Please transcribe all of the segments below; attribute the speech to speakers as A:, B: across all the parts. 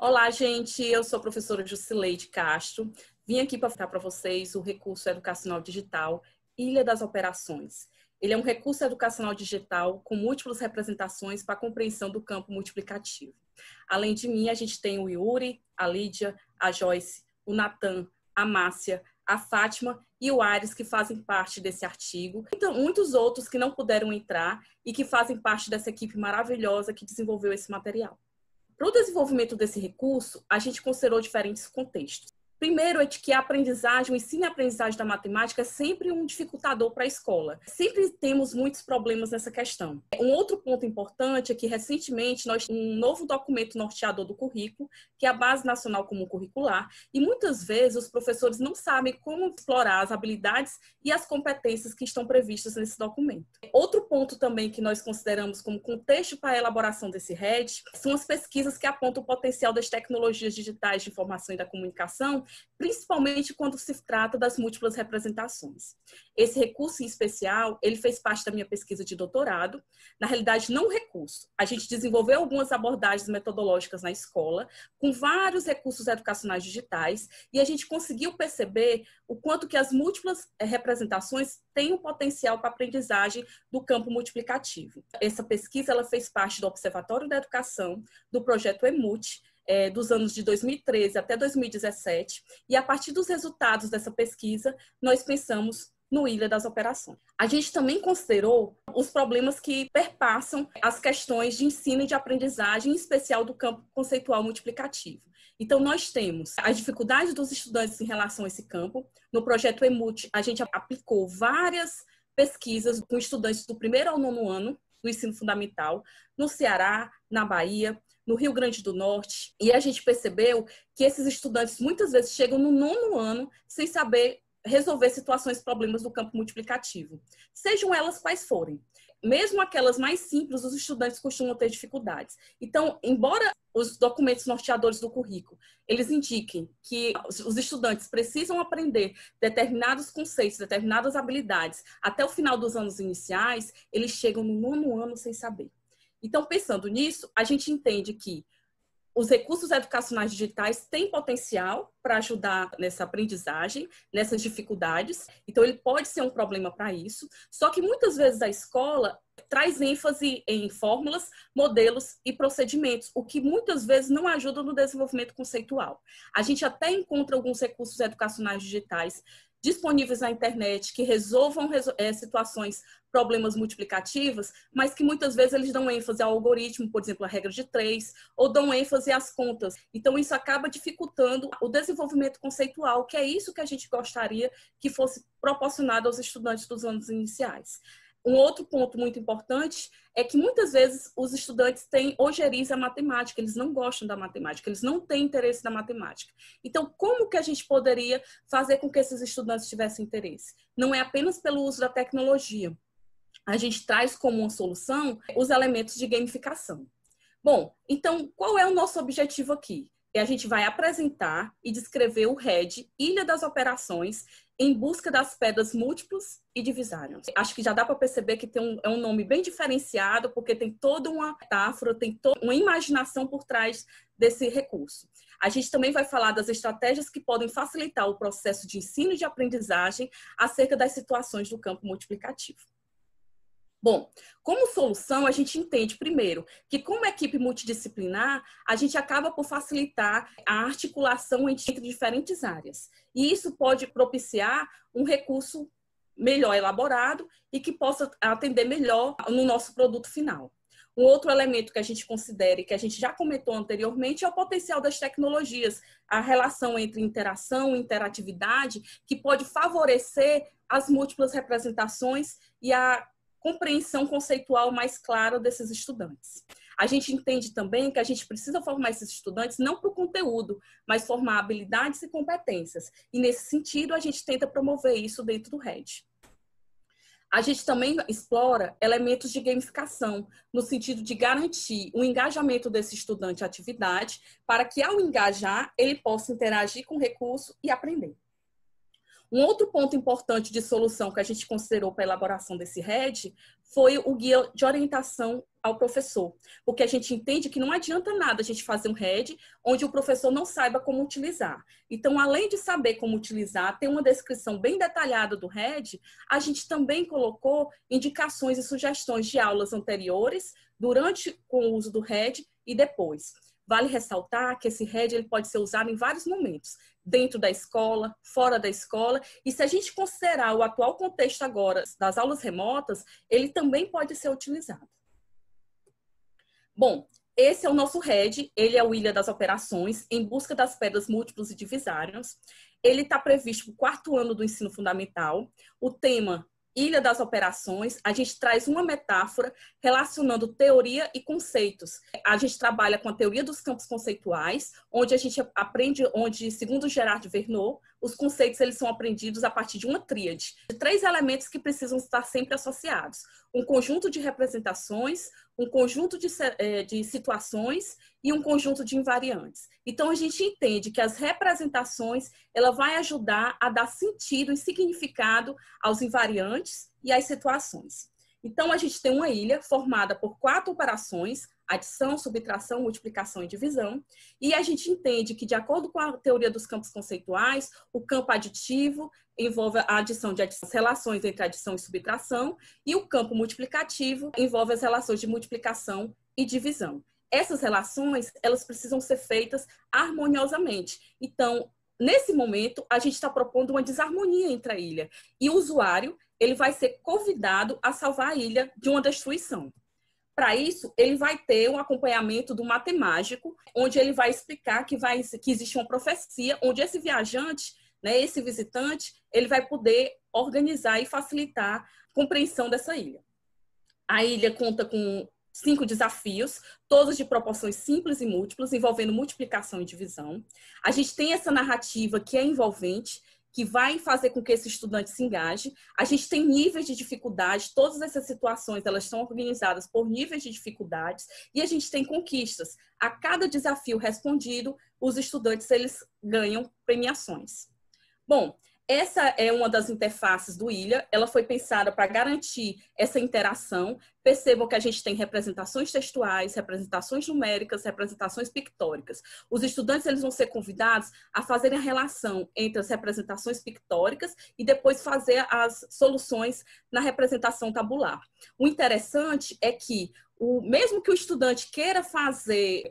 A: Olá, gente. Eu sou a professora Jusileide Castro. Vim aqui para falar para vocês o recurso educacional digital Ilha das Operações. Ele é um recurso educacional digital com múltiplas representações para a compreensão do campo multiplicativo. Além de mim, a gente tem o Yuri, a Lídia, a Joyce, o Natan, a Márcia, a Fátima e o Ares, que fazem parte desse artigo. Então, muitos outros que não puderam entrar e que fazem parte dessa equipe maravilhosa que desenvolveu esse material. Para o desenvolvimento desse recurso, a gente considerou diferentes contextos. Primeiro é de que a aprendizagem, o ensino e a aprendizagem da matemática é sempre um dificultador para a escola. Sempre temos muitos problemas nessa questão. Um outro ponto importante é que, recentemente, nós temos um novo documento norteador do currículo, que é a Base Nacional Comum Curricular, e muitas vezes os professores não sabem como explorar as habilidades e as competências que estão previstas nesse documento. Outro ponto também que nós consideramos como contexto para a elaboração desse RED são as pesquisas que apontam o potencial das tecnologias digitais de informação e da comunicação, principalmente quando se trata das múltiplas representações. Esse recurso em especial, ele fez parte da minha pesquisa de doutorado. Na realidade, não recurso. A gente desenvolveu algumas abordagens metodológicas na escola, com vários recursos educacionais digitais, e a gente conseguiu perceber o quanto que as múltiplas representações têm um potencial para a aprendizagem do campo multiplicativo. Essa pesquisa ela fez parte do Observatório da Educação, do projeto EMUT, dos anos de 2013 até 2017, e a partir dos resultados dessa pesquisa, nós pensamos no Ilha das Operações. A gente também considerou os problemas que perpassam as questões de ensino e de aprendizagem, em especial do campo conceitual multiplicativo. Então, nós temos as dificuldades dos estudantes em relação a esse campo. No projeto EMUT, a gente aplicou várias pesquisas com estudantes do primeiro ao nono ano do ensino fundamental, no Ceará, na Bahia, no Rio Grande do Norte, e a gente percebeu que esses estudantes muitas vezes chegam no nono ano sem saber resolver situações e problemas do campo multiplicativo, sejam elas quais forem. Mesmo aquelas mais simples, os estudantes costumam ter dificuldades. Então, embora os documentos norteadores do currículo, eles indiquem que os estudantes precisam aprender determinados conceitos, determinadas habilidades até o final dos anos iniciais, eles chegam no nono ano sem saber. Então, pensando nisso, a gente entende que os recursos educacionais digitais têm potencial para ajudar nessa aprendizagem, nessas dificuldades. Então, ele pode ser um problema para isso. Só que muitas vezes a escola traz ênfase em fórmulas, modelos e procedimentos, o que muitas vezes não ajuda no desenvolvimento conceitual. A gente até encontra alguns recursos educacionais digitais disponíveis na internet que resolvam situações, problemas multiplicativos, mas que muitas vezes eles dão ênfase ao algoritmo, por exemplo, a regra de 3, ou dão ênfase às contas. Então, isso acaba dificultando o desenvolvimento conceitual, que é isso que a gente gostaria que fosse proporcionado aos estudantes dos anos iniciais. Um outro ponto muito importante é que muitas vezes os estudantes têm ojeriza à matemática, eles não gostam da matemática, eles não têm interesse na matemática. Então, como que a gente poderia fazer com que esses estudantes tivessem interesse? Não é apenas pelo uso da tecnologia. A gente traz como uma solução os elementos de gamificação. Bom, então, qual é o nosso objetivo aqui? A gente vai apresentar e descrever o RED, Ilha das Operações, em busca das pedras múltiplas e divisárias. Acho que já dá para perceber que é um nome bem diferenciado, porque tem toda uma metáfora, tem toda uma imaginação por trás desse recurso. A gente também vai falar das estratégias que podem facilitar o processo de ensino e de aprendizagem acerca das situações do campo multiplicativo. Bom, como solução, a gente entende, primeiro, que como equipe multidisciplinar, a gente acaba por facilitar a articulação entre diferentes áreas. E isso pode propiciar um recurso melhor elaborado e que possa atender melhor no nosso produto final. Um outro elemento que a gente considera e que a gente já comentou anteriormente é o potencial das tecnologias, a relação entre interação e interatividade, que pode favorecer as múltiplas representações e a compreensão conceitual mais clara desses estudantes. A gente entende também que a gente precisa formar esses estudantes não para o conteúdo, mas formar habilidades e competências. E, nesse sentido, a gente tenta promover isso dentro do RED. A gente também explora elementos de gamificação, no sentido de garantir o engajamento desse estudante à atividade, para que, ao engajar, ele possa interagir com o recurso e aprender. Um outro ponto importante de solução que a gente considerou para a elaboração desse RED foi o guia de orientação ao professor, porque a gente entende que não adianta nada a gente fazer um RED onde o professor não saiba como utilizar. Então, além de saber como utilizar, ter uma descrição bem detalhada do RED, a gente também colocou indicações e sugestões de aulas anteriores, durante com o uso do RED e depois. Vale ressaltar que esse RED ele pode ser usado em vários momentos, dentro da escola, fora da escola, e se a gente considerar o atual contexto agora das aulas remotas, ele também pode ser utilizado. Bom, esse é o nosso RED, ele é o Ilha das Operações, em busca das pedras múltiplas e divisárias. Ele está previsto para o 4º ano do ensino fundamental. O tema Ilha das Operações, a gente traz uma metáfora relacionando teoria e conceitos. A gente trabalha com a teoria dos campos conceituais, onde a gente aprende, onde, segundo Gerard Verneau, os conceitos eles são aprendidos a partir de uma tríade, de 3 elementos que precisam estar sempre associados. Um conjunto de representações, um conjunto de situações e um conjunto de invariantes. Então, a gente entende que as representações ela vai ajudar a dar sentido e significado aos invariantes e às situações. Então, a gente tem uma ilha formada por 4 operações, adição, subtração, multiplicação e divisão, e a gente entende que, de acordo com a teoria dos campos conceituais, o campo aditivo envolve a adição de as relações entre adição e subtração, e o campo multiplicativo envolve as relações de multiplicação e divisão. Essas relações, elas precisam ser feitas harmoniosamente. Então, nesse momento, a gente está propondo uma desarmonia entre a ilha, e o usuário ele vai ser convidado a salvar a ilha de uma destruição. Para isso, ele vai ter um acompanhamento do matemático, onde ele vai explicar que existe uma profecia, onde esse viajante, né, esse visitante, ele vai poder organizar e facilitar a compreensão dessa ilha. A ilha conta com 5 desafios, todos de proporções simples e múltiplas, envolvendo multiplicação e divisão. A gente tem essa narrativa que é envolvente, que vai fazer com que esse estudante se engaje. A gente tem níveis de dificuldade, todas essas situações elas são organizadas por níveis de dificuldades, e a gente tem conquistas. A cada desafio respondido, os estudantes eles ganham premiações. Bom, essa é uma das interfaces do Ilha, ela foi pensada para garantir essa interação. Percebam que a gente tem representações textuais, representações numéricas, representações pictóricas. Os estudantes eles vão ser convidados a fazerem a relação entre as representações pictóricas e depois fazer as soluções na representação tabular. O interessante é que, mesmo que o estudante queira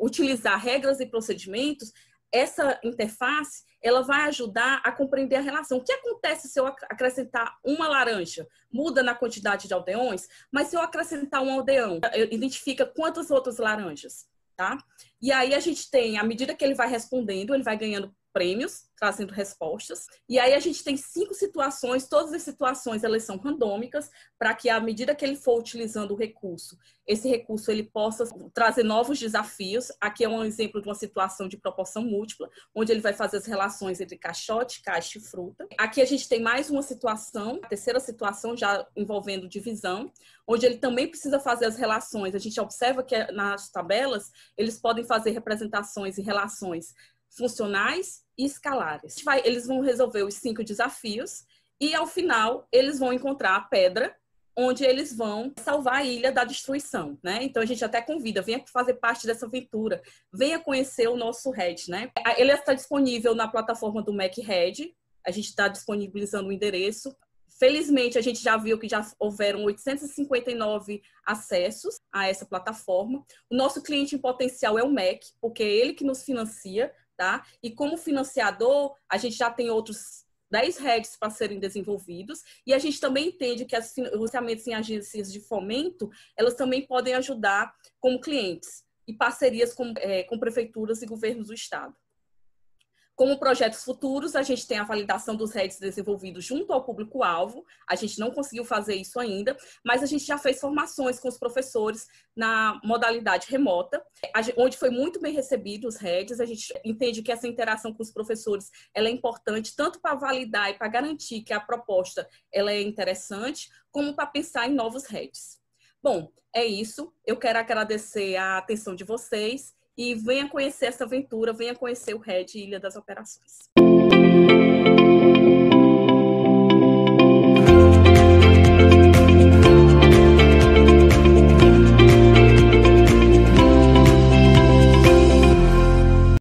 A: utilizar regras e procedimentos, essa interface ela vai ajudar a compreender a relação. O que acontece se eu acrescentar uma laranja? Muda na quantidade de aldeões, mas se eu acrescentar um aldeão, identifica quantas outras laranjas, tá? E aí a gente tem, à medida que ele vai respondendo, ele vai ganhando prêmios, trazendo respostas. E aí a gente tem 5 situações, todas as situações elas são randômicas, para que à medida que ele for utilizando o recurso, esse recurso ele possa trazer novos desafios. Aqui é um exemplo de uma situação de proporção múltipla, onde ele vai fazer as relações entre caixote, caixa e fruta. Aqui a gente tem mais uma situação, a terceira situação já envolvendo divisão, onde ele também precisa fazer as relações. A gente observa que nas tabelas eles podem fazer representações e relações funcionais e escalares. Eles vão resolver os 5 desafios e, ao final, eles vão encontrar a pedra onde eles vão salvar a ilha da destruição, né? Então, a gente até convida, venha fazer parte dessa aventura, venha conhecer o nosso RED, né? Ele está disponível na plataforma do MEC RED, a gente está disponibilizando o endereço. Felizmente, a gente já viu que já houveram 859 acessos a essa plataforma. O nosso cliente em potencial é o MEC, porque é ele que nos financia, tá? E como financiador, a gente já tem outros 10 REDs para serem desenvolvidos, e a gente também entende que os financiamentos em agências de fomento, elas também podem ajudar como clientes, e parcerias com prefeituras e governos do estado. Como projetos futuros, a gente tem a validação dos REDs desenvolvidos junto ao público-alvo. A gente não conseguiu fazer isso ainda, mas a gente já fez formações com os professores na modalidade remota, onde foi muito bem recebido os REDs. A gente entende que essa interação com os professores ela é importante, tanto para validar e para garantir que a proposta ela é interessante, como para pensar em novos REDs. Bom, é isso. Eu quero agradecer a atenção de vocês. E venha conhecer essa aventura, venha conhecer o RED Ilha das Operações.